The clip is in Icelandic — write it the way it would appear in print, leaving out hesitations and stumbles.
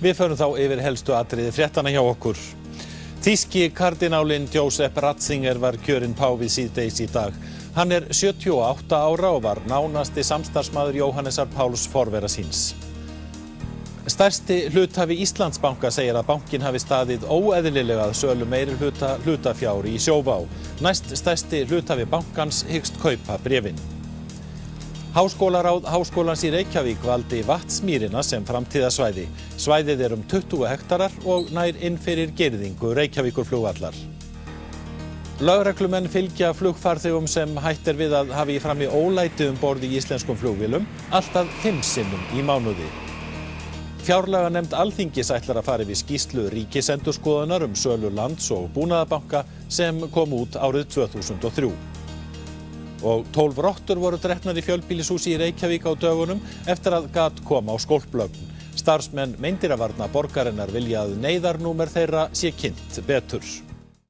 Við förum þá yfir helstu atriði fréttanna hjá okkur. Þýski kardinálinn Joseph Ratzinger var kjörinn páfi síðdegis í dag. Hann 78 ára og var nánasti samstarfsmaður Jóhannesar Páls forvera síns. Stærsti hluthafi Íslandsbanka segir að bankinn hafi staðið óeðlilega að sölu meirihluta hlutafjár í Sjóvá. Næst stærsti hluthafi bankans hyggst kaupa bréfin. Háskólaráð Háskólans í Reykjavík valdi Vatnsmýrina sem framtíðarsvæði. Svæðið 20 hektarar og nær inn fyrir girðingu Reykjavíkurflugvallar. Lögreglumenn fylgja flugfarþegum sem hætt við að hafi fram í ólæti borð í íslenskum flugvélum allt að 5 sinnum í mánuði. Fjárlaganefnd Alþingis ætlar að fara yfir skýrslu Ríkisendurskoðunar sölu Lands- og Búnaðarbanka sem kom út árið 2003. Og 12 rottur voru drepnar í fjölbýlishúsi í Reykjavík á dögunum eftir að gat kom á skólplögn. Starfsmenn meindýravarna borgarinnar vilja að neyðarnúmer þeirra sé kynnt betur.